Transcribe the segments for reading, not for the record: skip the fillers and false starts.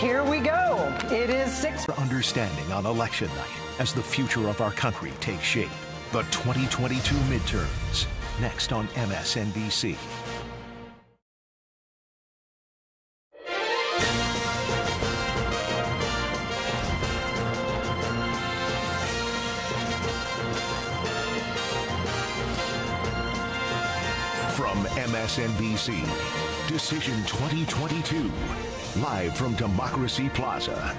here we go. It is 6. Understanding on election night as the future of our country takes shape. The 2022 midterms, next on MSNBC. From MSNBC, Decision 2022, live from Democracy Plaza.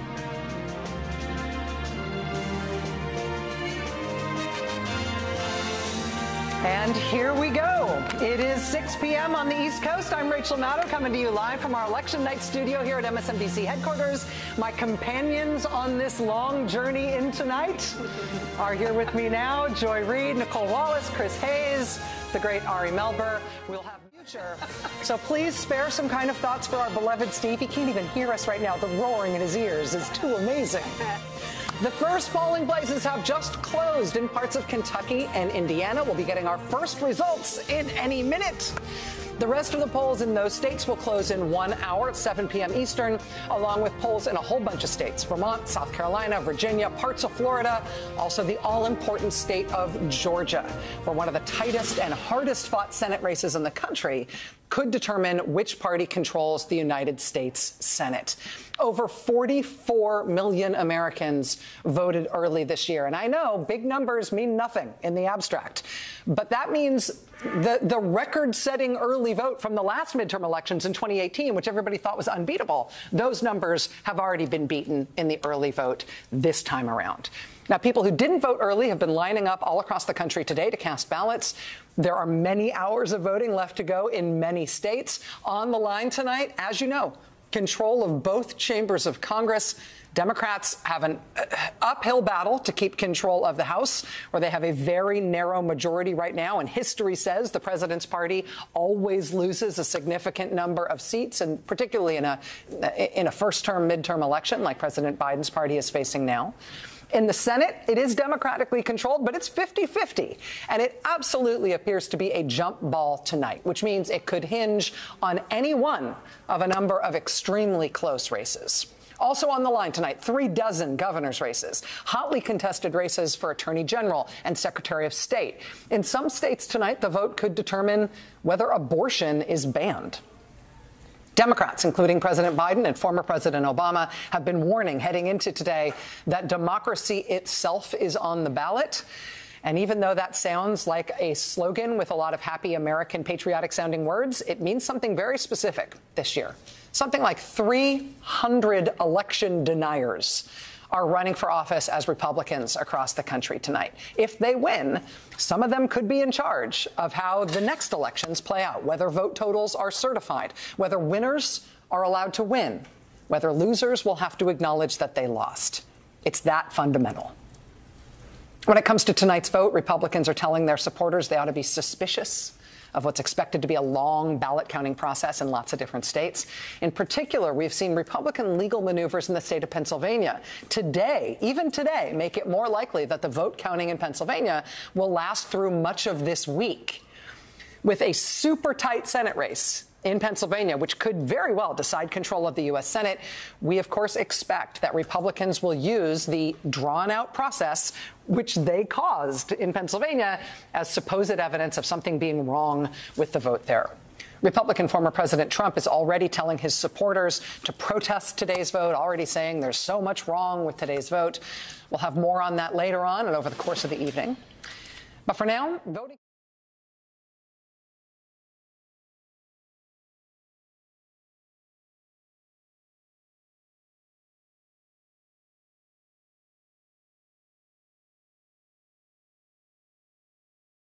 And here we go. It is 6 p.m. on the East Coast. I'm Rachel Maddow, coming to you live from our election night studio here at MSNBC headquarters. My companions on this long journey in tonight are here with me now. Joy Reid, Nicole Wallace, Chris Hayes, the great Ari Melber. We'll have future. So please spare some kind of thoughts for our beloved Steve. He can't even hear us right now. The roaring in his ears is too amazing. The first polling places have just closed in parts of Kentucky and Indiana. We'll be getting our first results in any minute. The rest of the polls in those states will close in 1 hour at 7 p.m. Eastern, along with polls in a whole bunch of states: Vermont, South Carolina, Virginia, parts of Florida, also the all-important state of Georgia, where one of the tightest and hardest-fought Senate races in the country could determine which party controls the United States Senate. Over 44 million Americans voted early this year. And I know big numbers mean nothing in the abstract, but that means the record-setting early vote from the last midterm elections in 2018, which everybody thought was unbeatable, those numbers have already been beaten in the early vote this time around. Now, people who didn't vote early have been lining up all across the country today to cast ballots. There are many hours of voting left to go in many states. On the line tonight, as you know, control of both chambers of Congress. Democrats have an uphill battle to keep control of the House, where they have a very narrow majority right now. And history says the president's party always loses a significant number of seats, and particularly in a first-term midterm election like President Biden's party is facing now. In the Senate, it is democratically controlled, but it's 50-50. And it absolutely appears to be a jump ball tonight, which means it could hinge on any one of a number of extremely close races. Also on the line tonight, 36 governor's races, hotly contested races for Attorney General and Secretary of State. In some states tonight, the vote could determine whether abortion is banned. Democrats, including President Biden and former President Obama, have been warning heading into today that democracy itself is on the ballot. And even though that sounds like a slogan with a lot of happy American patriotic sounding words, it means something very specific this year. Something like 300 election deniers are running for office as Republicans across the country tonight. If they win, some of them could be in charge of how the next elections play out, whether vote totals are certified, whether winners are allowed to win, whether losers will have to acknowledge that they lost. It's that fundamental. When it comes to tonight's vote, Republicans are telling their supporters they ought to be suspicious of what's expected to be a long ballot counting process in lots of different states. In particular, we've seen Republican legal maneuvers in the state of Pennsylvania today, even today, make it more likely that the vote counting in Pennsylvania will last through much of this week. With a super tight Senate race in Pennsylvania, which could very well decide control of the U.S. Senate, we, of course, expect that Republicans will use the drawn-out process which they caused in Pennsylvania as supposed evidence of something being wrong with the vote there. Republican former President Trump is already telling his supporters to protest today's vote, already saying there's so much wrong with today's vote. We'll have more on that later on and over the course of the evening. But for now, voting